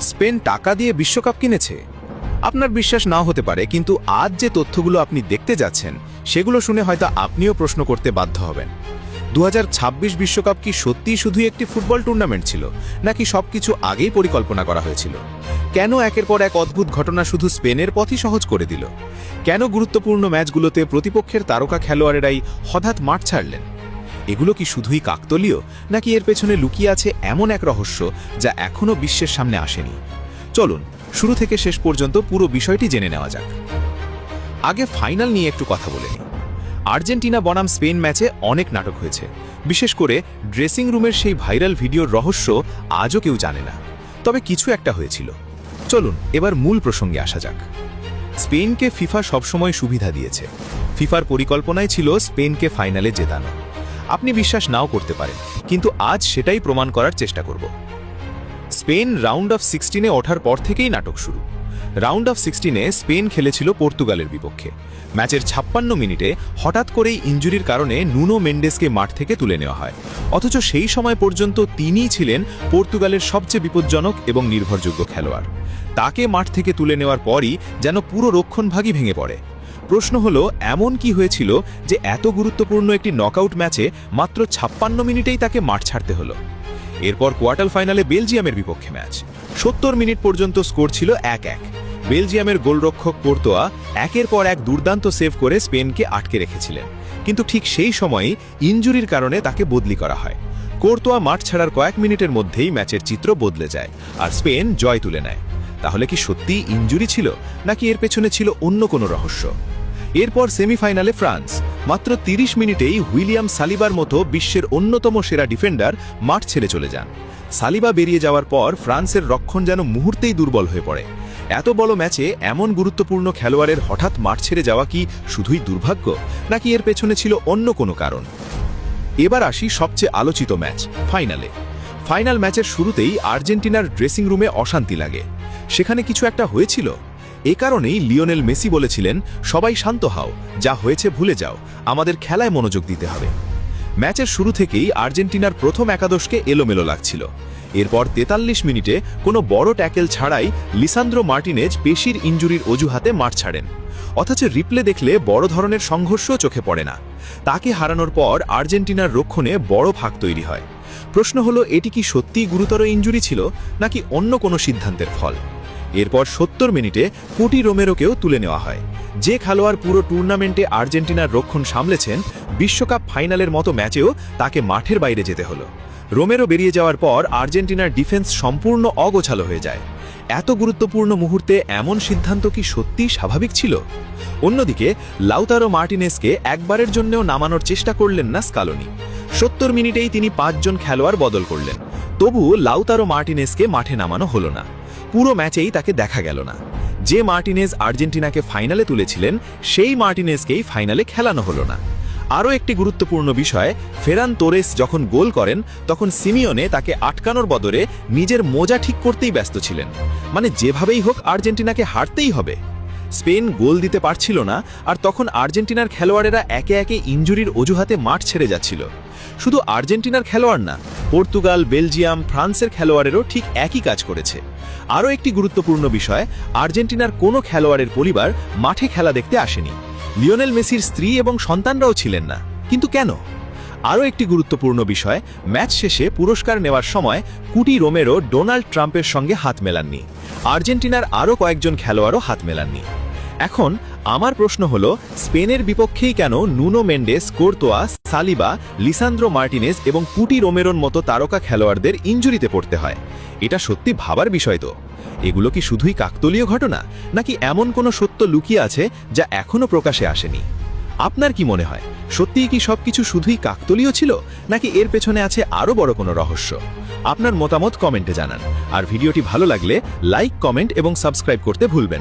Spain টাকা দিয়ে বিশ্বকাপ কিনেছে? আপনার বিশ্বাস নাও হতে পারে, কিন্তু আজ যে তথ্যগুলো আপনি দেখতে যাচ্ছেন সেগুলো শুনে হয়তো আপনিও প্রশ্ন করতে বাধ্য হবেন। 2026 বিশ্বকাপ কি সত্যিই শুধুই একটি ফুটবল টুর্নামেন্ট ছিল, নাকি সবকিছু আগেই পরিকল্পনা করা হয়েছিল? কেন একের পর এক অদ্ভুত ঘটনা শুধু স্পেনের পথই সহজ করে দিল? কেন গুরুত্বপূর্ণ ম্যাচগুলোতে প্রতিপক্ষের তারকা খেলোয়াড়েরাই হঠাৎ মাঠ ছাড়লেন? এগুলো কি শুধুই কাকতালীয়, নাকি এর পেছনে লুকিয়ে আছে এমন এক রহস্য যা এখনও বিশ্বের সামনে আসেনি? চলুন শুরু থেকে শেষ পর্যন্ত পুরো বিষয়টি জেনে নেওয়া যাক। আগে ফাইনাল নিয়ে একটু কথা বলে নিই। আর্জেন্টিনা বনাম স্পেন ম্যাচে অনেক নাটক হয়েছে, বিশেষ করে ড্রেসিং রুমের সেই ভাইরাল ভিডিওর রহস্য আজও কেউ জানে না। তবে কিছু একটা হয়েছিল। চলুন এবার মূল প্রসঙ্গে আসা যাক। স্পেনকে ফিফা সবসময় সুবিধা দিয়েছে। ফিফার পরিকল্পনাই ছিল স্পেনকে ফাইনালে জেতানো। আপনি বিশ্বাস নাও করতে পারেন, কিন্তু আজ সেটাই প্রমাণ করার চেষ্টা করব। স্পেন রাউন্ড অফ 16-এ ওঠার পর থেকেই নাটক শুরু। রাউন্ড অফ 16-এ স্পেন খেলেছিল পর্তুগালের বিপক্ষে। ম্যাচের 56 মিনিটে হঠাৎ করেই ইনজুরির কারণে নুনো মেন্ডেসকে মাঠ থেকে তুলে নেওয়া হয়। অথচ সেই সময় পর্যন্ত তিনিই ছিলেন পর্তুগালের সবচেয়ে বিপজ্জনক এবং নির্ভরযোগ্য খেলোয়াড়। তাকে মাঠ থেকে তুলে নেওয়ার পরই যেন পুরো রক্ষণভাগই ভেঙে পড়ে। প্রশ্ন হলো, এমন কি হয়েছিল যে এত গুরুত্বপূর্ণ একটি নকআউট ম্যাচে মাত্র 56 মিনিটেই তাকে মাঠ ছাড়তে হলো? এরপর কোয়ার্টার ফাইনালে বেলজিয়ামের বিপক্ষে ম্যাচ। 70 মিনিট পর্যন্ত স্কোর ছিল 1-1। বেলজিয়ামের গোলরক্ষক কোর্তোয়া একের পর এক দুর্দান্ত সেভ করে স্পেনকে আটকে রেখেছিলেন, কিন্তু ঠিক সেই সময়ই ইনজুরির কারণে তাকে বদলি করা হয়। কোর্তোয়া মাঠ ছাড়ার কয়েক মিনিটের মধ্যেই ম্যাচের চিত্র বদলে যায়, আর স্পেন জয় তুলে নেয়। তাহলে কি সত্যিই ইনজুরি ছিল, নাকি এর পেছনে ছিল অন্য কোনো রহস্য? এরপর সেমিফাইনালে ফ্রান্স। মাত্র 30 মিনিটেই উইলিয়াম সালিবার মতো বিশ্বের অন্যতম সেরা ডিফেন্ডার মাঠ ছেড়ে চলে যান। সালিবা বেরিয়ে যাওয়ার পর ফ্রান্সের রক্ষণ যেন মুহূর্তেই দুর্বল হয়ে পড়ে। এত বড় ম্যাচে এমন গুরুত্বপূর্ণ খেলোয়াড়ের হঠাৎ মাঠ ছেড়ে যাওয়া কি শুধুই দুর্ভাগ্য, নাকি এর পেছনে ছিল অন্য কোনো কারণ? এবার আসি সবচেয়ে আলোচিত ম্যাচ, ফাইনালে। ফাইনাল ম্যাচের শুরুতেই আর্জেন্টিনার ড্রেসিং রুমে অশান্তি লাগে। সেখানে কিছু একটা হয়েছিল। এ কারণেই লিওনেল মেসি বলেছিলেন, সবাই শান্ত হও, যা হয়েছে ভুলে যাও, আমাদের খেলায় মনোযোগ দিতে হবে। ম্যাচের শুরু থেকেই আর্জেন্টিনার প্রথম একাদশকে এলোমেলো লাগছিল। এরপর 43 মিনিটে কোনো বড় ট্যাকেল ছাড়াই লিসান্দ্রো মার্টিনেজ পেশির ইনজুরির অজুহাতে মাঠ ছাড়েন। অথচ রিপ্লে দেখলে বড় ধরনের সংঘর্ষও চোখে পড়ে না। তাকে হারানোর পর আর্জেন্টিনার রক্ষণে বড় ফাঁক তৈরি হয়। প্রশ্ন হলো, এটি কি সত্যিই গুরুতর ইনজুরি ছিল, নাকি অন্য কোনো সিদ্ধান্তের ফল? এরপর 70 মিনিটে কুটি রোমেরোকেও তুলে নেওয়া হয়। যে খেলোয়াড় পুরো টুর্নামেন্টে আর্জেন্টিনার রক্ষণ সামলেছেন, বিশ্বকাপ ফাইনালের মতো ম্যাচেও তাকে মাঠের বাইরে যেতে হলো। রোমেরো বেরিয়ে যাওয়ার পর আর্জেন্টিনার ডিফেন্স সম্পূর্ণ অগোছালো হয়ে যায়। এত গুরুত্বপূর্ণ মুহূর্তে এমন সিদ্ধান্ত কি সত্যিই স্বাভাবিক ছিল? অন্যদিকে লাউতারো মার্টিনেজকে একবারের জন্যও নামানোর চেষ্টা করলেন না স্কালোনি। 70 মিনিটেই তিনি 5 জন খেলোয়াড় বদল করলেন। তবুও লাউতারো মার্টিনেজকে মাঠে নামানো হলো না। পুরো ম্যাচেই তাকে দেখা গেল না। যে মার্টিনেজ আর্জেন্টিনাকে ফাইনালে তুলেছিলেন, সেই মার্টিনেজকেই ফাইনালে খেলানো হলো না। আরও একটি গুরুত্বপূর্ণ বিষয়, ফেরান তোরেস যখন গোল করেন, তখন সিমিওনে তাকে আটকানোর বদলে নিজের মোজা ঠিক করতেই ব্যস্ত ছিলেন। মানে যেভাবেই হোক আর্জেন্টিনাকে হারতেই হবে। স্পেন গোল দিতে পারছিল না, আর তখন আর্জেন্টিনার খেলোয়াড়েরা একে একে ইনজুরির অজুহাতে মাঠ ছেড়ে যাচ্ছিল। শুধু আর্জেন্টিনার খেলোয়াড় না, পর্তুগাল, বেলজিয়াম, ফ্রান্সের খেলোয়াড়েরও ঠিক একই কাজ করেছে। আরও একটি গুরুত্বপূর্ণ বিষয়, আর্জেন্টিনার কোনো খেলোয়াড়ের পরিবার মাঠে খেলা দেখতে আসেনি। লিওনেল মেসির স্ত্রী এবং সন্তানরাও ছিলেন না। কিন্তু কেন? আরও একটি গুরুত্বপূর্ণ বিষয়, ম্যাচ শেষে পুরস্কার নেওয়ার সময় কুটি রোমেরো ডোনাল্ড ট্রাম্পের সঙ্গে হাত মেলাননি। আর্জেন্টিনার আরও কয়েকজন খেলোয়াড়ও হাত মেলাননি। এখন আমার প্রশ্ন হলো, স্পেনের বিপক্ষেই কেন Nuno Mendes, Karatoya, Saliba, Lisandro Martinez এবং কুটি রোমেরোর মতো তারকা খেলোয়াড়দের ইনজুরিতে পড়তে হয়? এটা সত্যি ভাবার বিষয় তো। এগুলো কি শুধুই কাকতালীয় ঘটনা, নাকি এমন কোনো সত্য লুকিয়ে আছে যা এখনও প্রকাশে আসেনি? আপনার কি মনে হয়, সত্যিই কি সবকিছু শুধুই কাকতালীয় ছিল, নাকি এর পেছনে আছে আরও বড় কোনো রহস্য? আপনার মতামত কমেন্টে জানান। আর ভিডিওটি ভালো লাগলে লাইক, কমেন্ট এবং সাবস্ক্রাইব করতে ভুলবেন না।